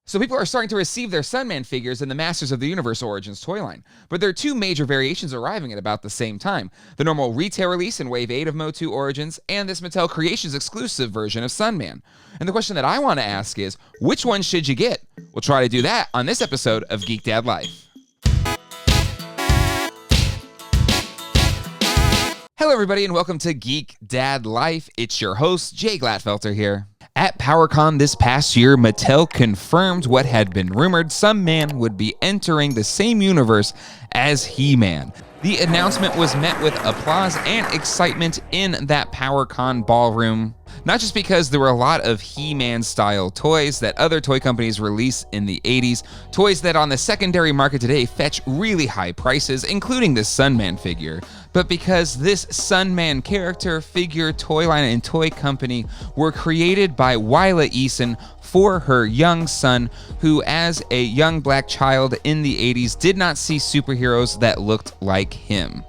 So people are starting to receive their Sunman figures in the Masters of the Universe Origins toy line, but there are two major variations arriving at about the same time: the normal retail release in Wave 8 of MOTU Origins, and this Mattel Creations exclusive version of Sunman. And the question that I want to ask is, which one should you get? We'll try to do that on this episode of Geek Dad Life. Hello everybody and welcome to Geek Dad Life. It's your host, Jay Glatfelter here. At PowerCon this past year, Mattel confirmed what had been rumored: Sunman would be entering the same universe as He-Man. The announcement was met with applause and excitement in that PowerCon ballroom, not just because there were a lot of He-Man style toys that other toy companies released in the 80s, toys that on the secondary market today fetch really high prices, including this Sunman figure, but because this Sunman character, figure, toy line, and toy company were created by Willa Eason for her young son, who as a young black child in the 80s did not see superheroes that looked like him.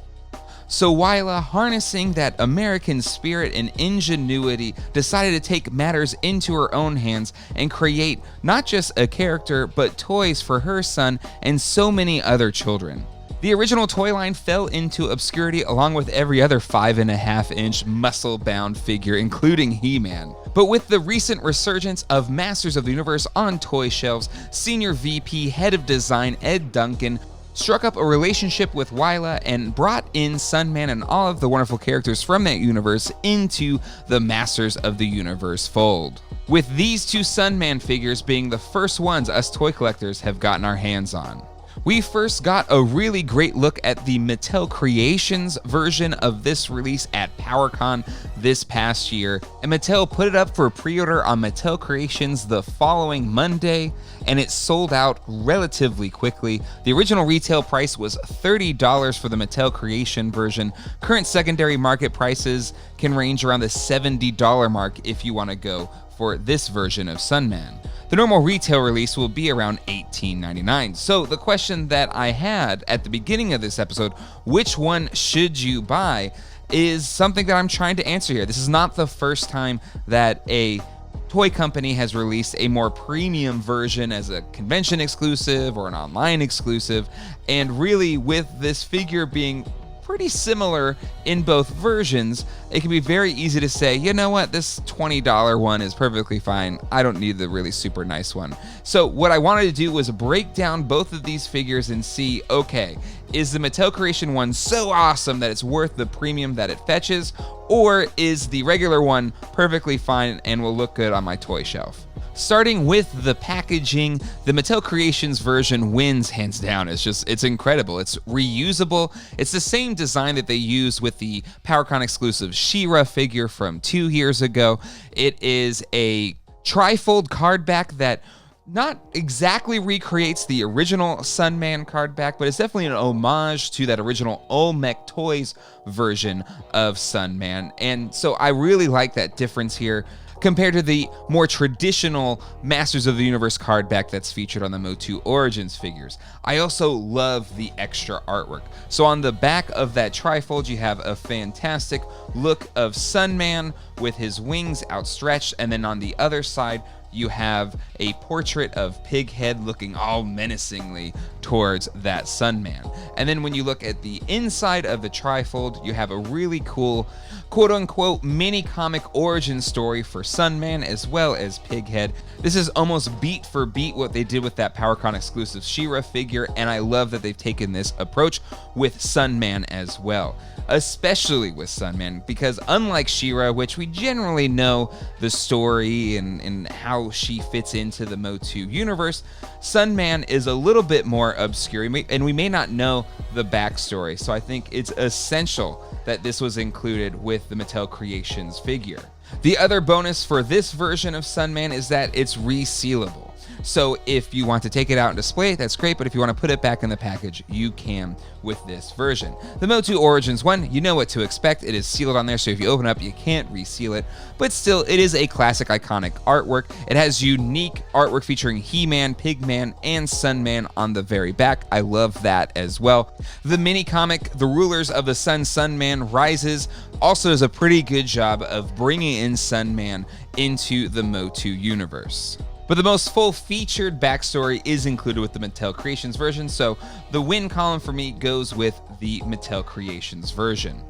So Willa, harnessing that American spirit and ingenuity, decided to take matters into her own hands and create not just a character, but toys for her son and so many other children. The original toy line fell into obscurity along with every other 5.5-inch muscle-bound figure, including He-Man. But with the recent resurgence of Masters of the Universe on toy shelves, Senior VP Head of Design Ed Duncan struck up a relationship with Willa and brought in Sunman and all of the wonderful characters from that universe into the Masters of the Universe fold, with these two Sunman figures being the first ones us toy collectors have gotten our hands on. We first got a really great look at the Mattel Creations version of this release at PowerCon this past year, and Mattel put it up for pre-order on Mattel Creations the following Monday, and it sold out relatively quickly. The original retail price was $30 for the Mattel Creation version. Current secondary market prices can range around the $70 mark if you want to go for this version of Sunman. The normal retail release will be around $18.99. So the question that I had at the beginning of this episode, which one should you buy, is something that I'm trying to answer here. This is not the first time that a toy company has released a more premium version as a convention exclusive or an online exclusive, and really with this figure being pretty similar in both versions, it can be very easy to say, you know what, this $20 one is perfectly fine. I don't need the really super nice one. So what I wanted to do was break down both of these figures and see, okay, is the Mattel Creation one so awesome that it's worth the premium that it fetches, or is the regular one perfectly fine and will look good on my toy shelf? Starting with the packaging, the Mattel Creations version wins hands down. It's incredible. It's reusable. It's the same design that they used with the PowerCon exclusive She-Ra figure from 2 years ago. It is a trifold card back that not exactly recreates the original Sunman card back, but it's definitely an homage to that original Olmec Toys version of Sunman. And so I really like that difference here compared to the more traditional Masters of the Universe card back that's featured on the MOTU Origins figures. I also love the extra artwork. So on the back of that trifold, you have a fantastic look of Sunman with his wings outstretched, and then on the other side, you have a portrait of Pighead looking all menacingly towards that Sunman. And then when you look at the inside of the trifold, you have a really cool quote-unquote mini comic origin story for Sunman as well as Pighead. This is almost beat for beat what they did with that PowerCon exclusive She-Ra figure, and I love that they've taken this approach with Sunman as well. Especially with Sunman, because unlike She-Ra, which we generally know the story and how she fits into the MOTU universe, Sunman is a little bit more obscure, and we may not know the backstory, so I think it's essential that this was included with the Mattel Creations figure. The other bonus for this version of Sunman is that it's resealable. So if you want to take it out and display it, that's great, but if you want to put it back in the package, you can with this version. The MOTU Origins one, you know what to expect. It is sealed on there, so if you open up, you can't reseal it, but still, it is a classic, iconic artwork. It has unique artwork featuring He-Man, Pigman, and Sunman on the very back. I love that as well. The mini comic, The Rulers of the Sun, Sunman Rises, also does a pretty good job of bringing in Sunman into the MOTU universe. But the most full-featured backstory is included with the Mattel Creations version, so the win column for me goes with the Mattel Creations version.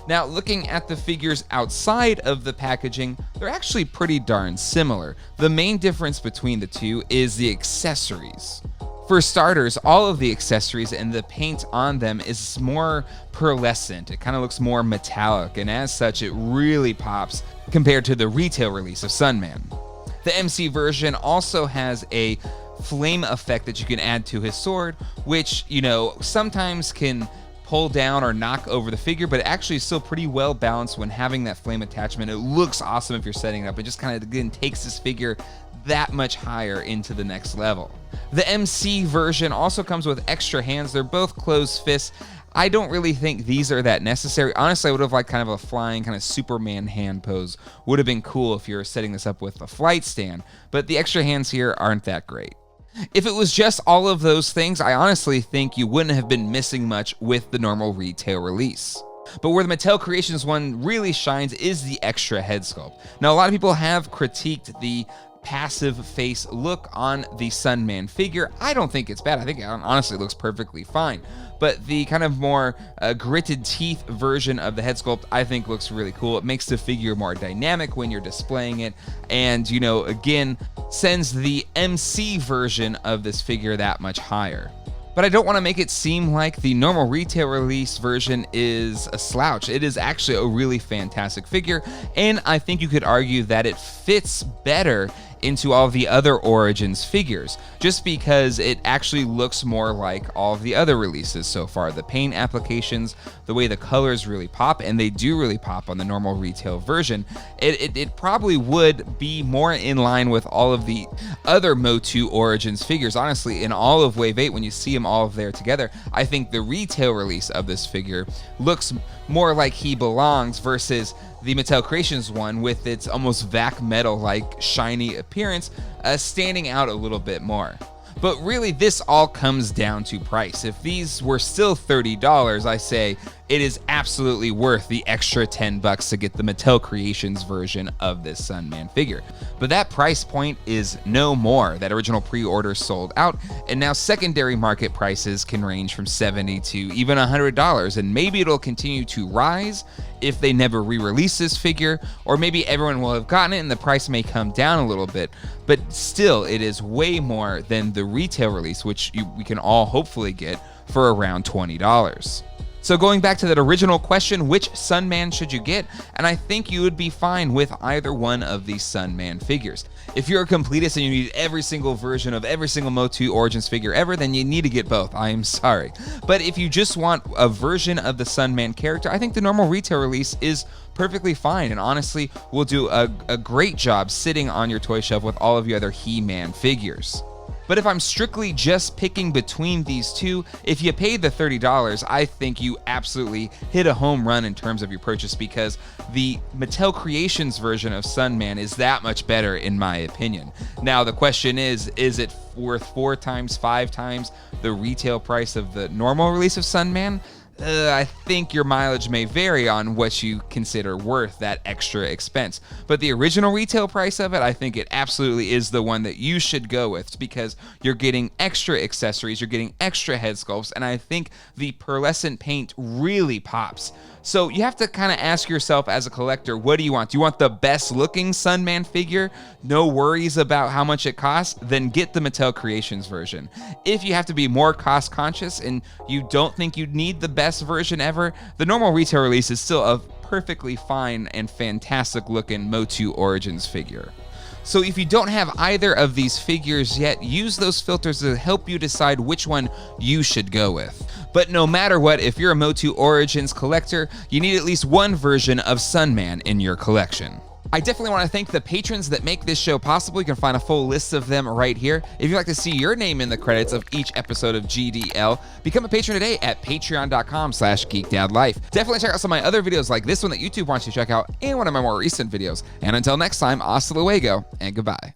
Now, looking at the figures outside of the packaging, they're actually pretty darn similar. The main difference between the two is the accessories. For starters, all of the accessories and the paint on them is more pearlescent. It kind of looks more metallic, and as such, it really pops compared to the retail release of Sunman. The MC version also has a flame effect that you can add to his sword, which, sometimes can pull down or knock over the figure, but it actually is still pretty well balanced when having that flame attachment. It looks awesome if you're setting it up. It just kind of, again, takes this figure that much higher into the next level. The MC version also comes with extra hands. They're both closed fists. I don't really think these are that necessary. Honestly, I would have liked kind of a flying kind of Superman hand pose. Would have been cool if you were setting this up with a flight stand, but the extra hands here aren't that great. If it was just all of those things, I honestly think you wouldn't have been missing much with the normal retail release. But where the Mattel Creations one really shines is the extra head sculpt. Now, a lot of people have critiqued the passive face look on the Sunman figure. I don't think it's bad. I think it honestly looks perfectly fine. But the kind of more gritted teeth version of the head sculpt, I think looks really cool. It makes the figure more dynamic when you're displaying it. And, again, sends the MC version of this figure that much higher. But I don't want to make it seem like the normal retail release version is a slouch. It is actually a really fantastic figure, and I think you could argue that it fits better into all of the other Origins figures, just because it actually looks more like all of the other releases so far. The paint applications, the way the colors really pop, and they do really pop on the normal retail version, it probably would be more in line with all of the other MOTU Origins figures. Honestly, in all of Wave 8, when you see them all there together, I think the retail release of this figure looks more like he belongs versus the Mattel Creations one with its almost vac metal-like shiny appearance standing out a little bit more. But really, this all comes down to price. If these were still $30, I say it is absolutely worth the extra $10 to get the Mattel Creations version of this Sunman figure. But that price point is no more. That original pre-order sold out, and now secondary market prices can range from $70 to even $100, and maybe it'll continue to rise if they never re-release this figure, or maybe everyone will have gotten it and the price may come down a little bit, but still it is way more than the retail release, which we can all hopefully get for around $20. So going back to that original question, which Sunman should you get? And I think you would be fine with either one of these Sunman figures. If you're a completist and you need every single version of every single MOTU Origins figure ever, then you need to get both. I am sorry. But if you just want a version of the Sunman character, I think the normal retail release is perfectly fine, and honestly will do a great job sitting on your toy shelf with all of your other He-Man figures. But if I'm strictly just picking between these two, if you paid the $30, I think you absolutely hit a home run in terms of your purchase, because the Mattel Creations version of Sunman is that much better in my opinion. Now the question is it worth 4 times, 5 times the retail price of the normal release of Sunman? I think your mileage may vary on what you consider worth that extra expense. But the original retail price of it, I think it absolutely is the one that you should go with, because you're getting extra accessories, you're getting extra head sculpts, and I think the pearlescent paint really pops. So you have to kind of ask yourself as a collector, what do you want? Do you want the best looking Sunman figure? No worries about how much it costs? Then get the Mattel Creations version. If you have to be more cost conscious and you don't think you need the best version ever, the normal retail release is still a perfectly fine and fantastic looking MOTU Origins figure. So if you don't have either of these figures yet, use those filters to help you decide which one you should go with. But no matter what, if you're a MOTU Origins collector, you need at least one version of Sunman in your collection. I definitely want to thank the patrons that make this show possible. You can find a full list of them right here. If you'd like to see your name in the credits of each episode of GDL, become a patron today at patreon.com/geekdadlife. Definitely check out some of my other videos like this one that YouTube wants you to check out, and one of my more recent videos. And until next time, hasta luego and goodbye.